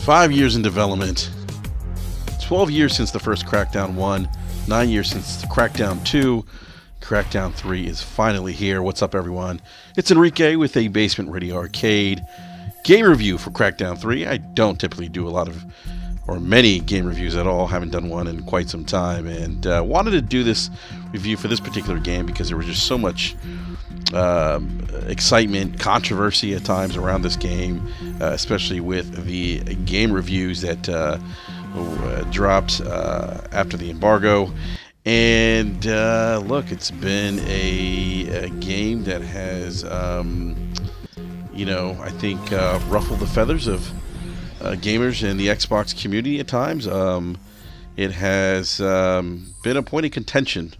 5 years in development, 12 years since the first Crackdown 1, 9 years since Crackdown 2. Crackdown 3 is finally here. What's up, everyone? It's Enrique with a Basement Radio Arcade game review for Crackdown 3. I don't typically do a lot of, or many game reviews at all. Haven't done one in quite some time, and wanted to do this review for this particular game because there was just so much excitement, controversy at times around this game, especially with the game reviews that dropped after the embargo. And look, it's been a game that has, I think ruffled the feathers of gamers in the Xbox community at times. It has been a point of contention,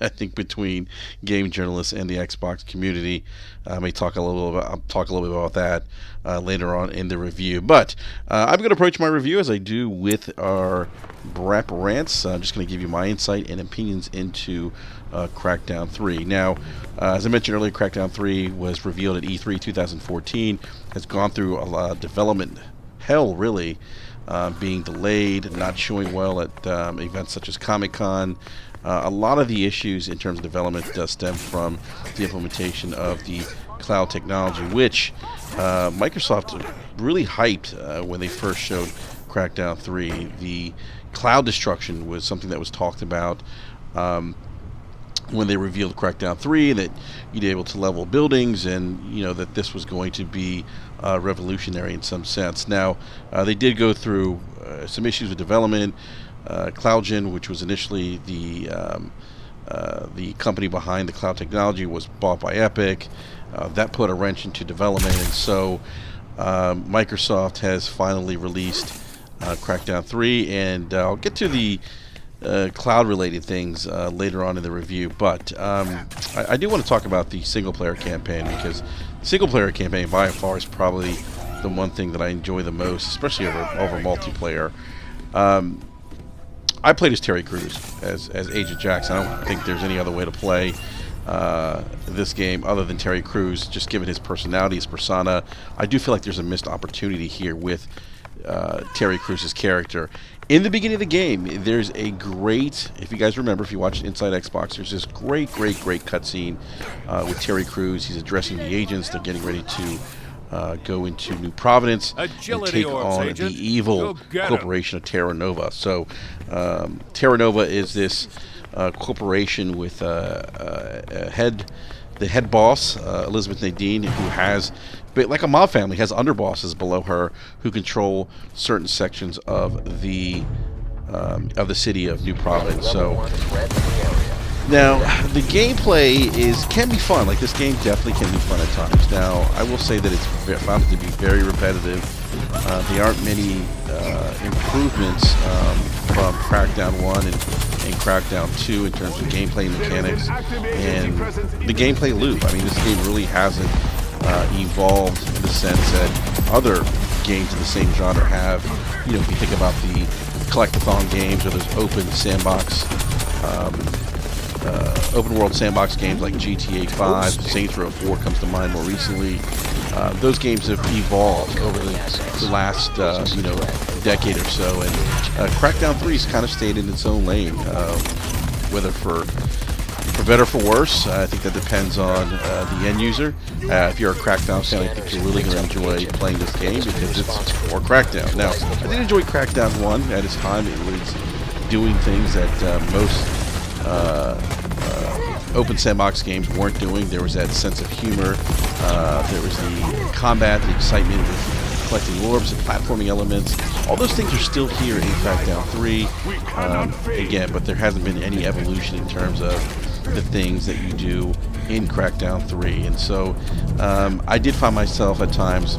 I think, between game journalists and the Xbox community. I may talk a little bit about that later on in the review. But I'm going to approach my review as I do with our Brap Rants. I'm just going to give you my insight and opinions into Crackdown 3. Now, as I mentioned earlier, Crackdown 3 was revealed at E3 2014. Has gone through a lot of development hell, really. Being delayed, not showing well at events such as Comic-Con. A lot of the issues in terms of development does stem from the implementation of the cloud technology, which Microsoft really hyped when they first showed Crackdown 3. The cloud destruction was something that was talked about when they revealed Crackdown 3, that you'd be able to level buildings, and that this was going to be revolutionary in some sense. Now, they did go through some issues with development. CloudGen, which was initially the company behind the cloud technology, was bought by Epic. That put a wrench into development, and so Microsoft has finally released Crackdown 3, and I'll get to the cloud-related things later on in the review, but I do want to talk about the single-player campaign, because the single-player campaign by far is probably the one thing that I enjoy the most, especially over multiplayer. I played as Terry Crews, as Agent Jackson. I don't think there's any other way to play this game other than Terry Crews, just given his personality, his persona. I do feel like there's a missed opportunity here with Terry Crews' character. In the beginning of the game, there's a great, if you guys remember, if you watched Inside Xbox, there's this great cutscene with Terry Crews. He's addressing the agents. They're getting ready to go into New Providence and take on the evil corporation of Terra Nova. So, Terra Nova is this corporation with the head boss, Elizabeth Nadine, who has, like a mob family, has underbosses below her who control certain sections of the city of New Providence. So now the gameplay can be fun. Like, this game definitely can be fun at times. Now, I will say that it's found it to be very repetitive. There aren't many improvements from Crackdown 1 and Crackdown 2 in terms of gameplay mechanics and the gameplay loop. I mean, this game really hasn't evolved in the sense that other games in the same genre have. If you think about the collectathon games, or those open world sandbox games like GTA 5, Saints Row 4 comes to mind more recently. Those games have evolved over the last decade or so, and Crackdown 3 has kind of stayed in its own lane, whether for better or for worse. I think that depends on the end user. If you're a Crackdown fan, I think you're really going to enjoy playing this game because it's more Crackdown. Now, I did enjoy Crackdown 1 at its time. It was doing things that most open sandbox games weren't doing. There was that sense of humor. There was the combat, the excitement with collecting orbs and platforming elements. All those things are still here in Crackdown 3. Again, but there hasn't been any evolution in terms of the things that you do in Crackdown 3. And so I did find myself at times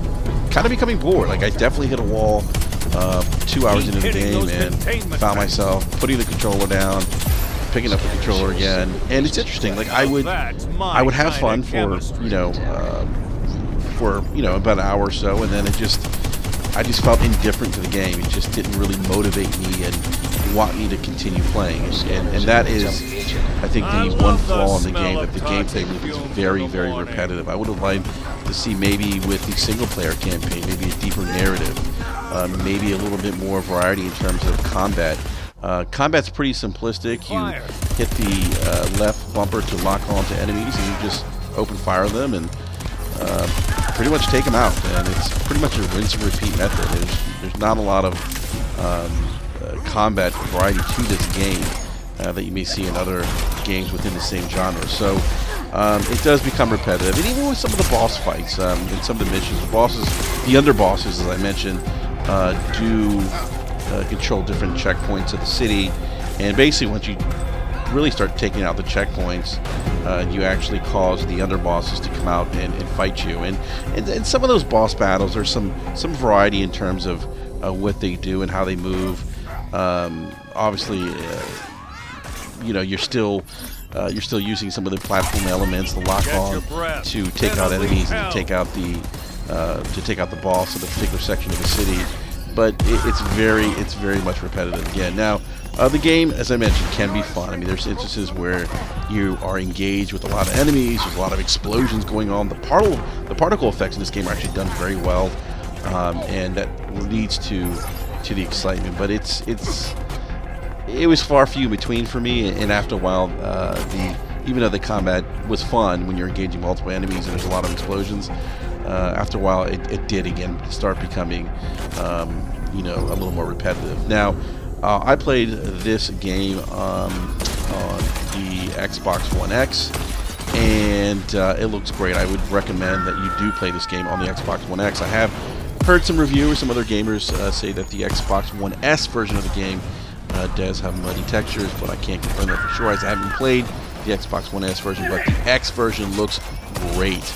kind of becoming bored. Like, I definitely hit a wall 2 hours into the game and found myself putting the controller down, picking up the controller again. And it's interesting. Like, I would have fun for about an hour or so, and then I just felt indifferent to the game. It just didn't really motivate me and want me to continue playing. And that is, I think, the one flaw in the game, that the gameplay loop is very, very repetitive. I would have liked to see maybe with the single-player campaign, maybe a deeper narrative, maybe a little bit more variety in terms of combat. Combat's pretty simplistic. You hit the left bumper to lock on to enemies, and you just open fire them and pretty much take them out. And it's pretty much a rinse and repeat method. There's not a lot of combat variety to this game that you may see in other games within the same genre. So it does become repetitive. And even with some of the boss fights, in some of the missions, the underbosses, as I mentioned, do control different checkpoints of the city. And basically, once you really start taking out the checkpoints, you actually cause the underbosses to come out and fight you. And some of those boss battles, there's some variety in terms of what they do and how they move. Obviously, you're still using some of the platform elements, the lock on, to take out enemies and to take out the boss of a particular section of the city. But it's very much repetitive again. Now, the game, as I mentioned, can be fun. I mean, there's instances where you are engaged with a lot of enemies. There's a lot of explosions going on. The particle effects in this game are actually done very well, and that leads to the excitement. But it was far few in between for me. And after a while, even though the combat was fun when you're engaging multiple enemies and there's a lot of explosions, after a while it did again start becoming a little more repetitive. Now, I played this game on the Xbox One X, and it looks great. I would recommend that you do play this game on the Xbox One X. I have heard some reviewers, some other gamers say that the Xbox One S version of the game does have muddy textures, but I can't confirm that for sure, as I haven't played the Xbox One S version. But the X version looks great.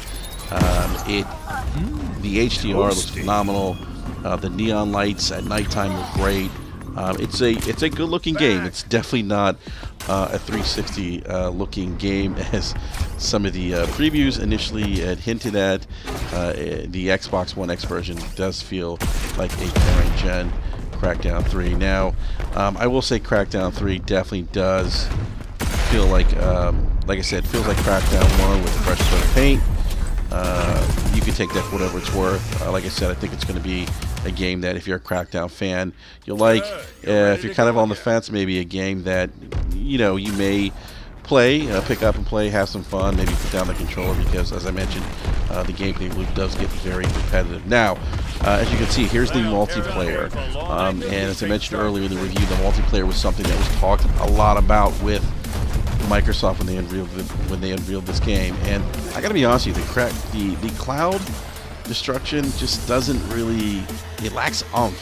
The HDR looks phenomenal. The neon lights at nighttime look great. It's a good-looking game. It's definitely not a 360 looking game, as some of the previews initially had hinted at. The Xbox One X version does feel like a current gen Crackdown 3. Now, I will say Crackdown 3 definitely does feel like I said, feels like Crackdown 1 with a fresh coat of paint. You can take that for whatever it's worth. Like I said, I think it's going to be a game that, if you're a Crackdown fan, you'll like. If you're kind of on the fence, maybe a game that you may play, pick up and play, have some fun, maybe put down the controller, because, as I mentioned, the gameplay loop does get very repetitive. Now, as you can see, here's the multiplayer, and as I mentioned earlier in the review, the multiplayer was something that was talked a lot about with Microsoft when they unveiled this game. And I gotta be honest with you, the cloud destruction just doesn't really, it lacks oomph.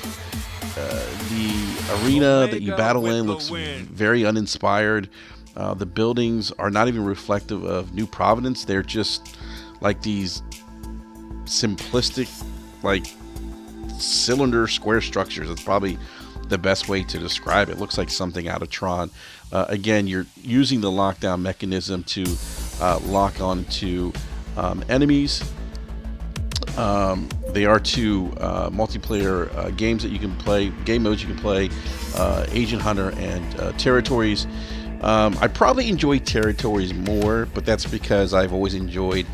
The arena that you battle in looks very uninspired. The buildings are not even reflective of New Providence. They're just like these simplistic, like, cylinder square structures. It's probably the best way to describe it. It looks like something out of Tron. Again, you're using the lockdown mechanism to lock on to enemies. They are two multiplayer games that you can play, game modes you can play, Agent Hunter and Territories. I probably enjoy Territories more, but that's because I've always enjoyed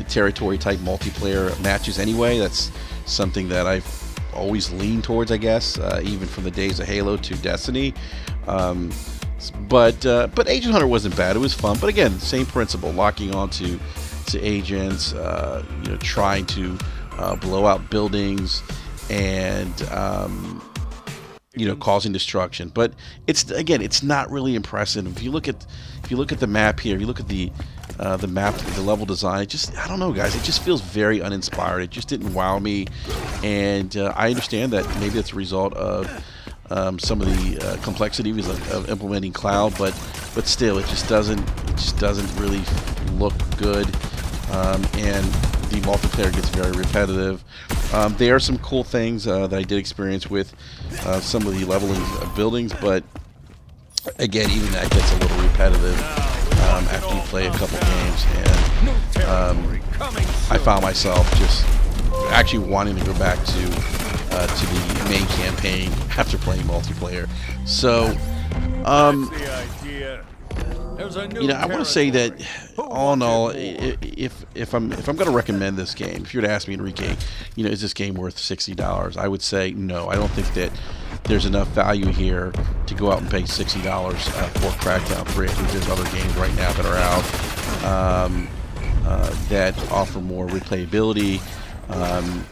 territory type multiplayer matches anyway. That's something that I've always leaned towards, I guess, even from the days of Halo to Destiny. But Agent Hunter wasn't bad. It was fun. But again, same principle, locking onto agents, trying to blow out buildings and causing destruction. But it's not really impressive. If you look at the map here, if you look at the map, the level design, I don't know, guys, it just feels very uninspired. It just didn't wow me, and I understand that maybe that's a result of some of the complexities of implementing cloud, but still, it just doesn't really look good, and the multiplayer gets very repetitive. There are some cool things that I did experience with some of the leveling of buildings, but again, even that gets a little repetitive after you play a couple games, and I found myself just actually wanting to go back to the main campaign after playing multiplayer. So, you know, I want to say that all in all, if I'm going to recommend this game, if you were to ask me, Enrique, you know, is this game worth $60? I would say no. I don't think that there's enough value here to go out and pay $60 for Crackdown 3. I think there's other games right now that are out that offer more replayability.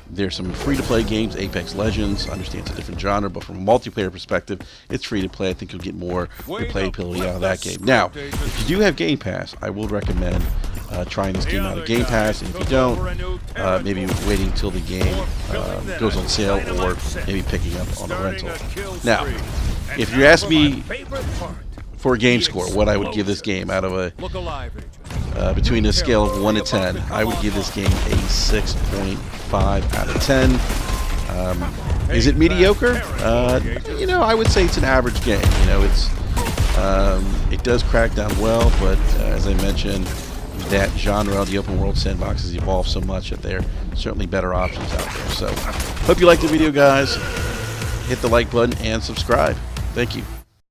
There's some free-to-play games. Apex Legends, I understand it's a different genre, but from a multiplayer perspective, it's free-to-play. I think you'll get more replayability out of that game. Now, if you do have Game Pass, I will recommend trying this game out of Game Pass. And if you don't, maybe waiting until the game goes on sale, or maybe picking up on a rental. Now, if you ask me for a game score, what I would give this game out of a between a scale of 1 to 10, I would give this game a 6.5 out of 10. Is it mediocre? You know, I would say it's an average game. You know, it does crack down well, but as I mentioned, that genre, the open world sandbox, has evolved so much that there are certainly better options out there. So, hope you liked the video, guys. Hit the like button and subscribe. Thank you.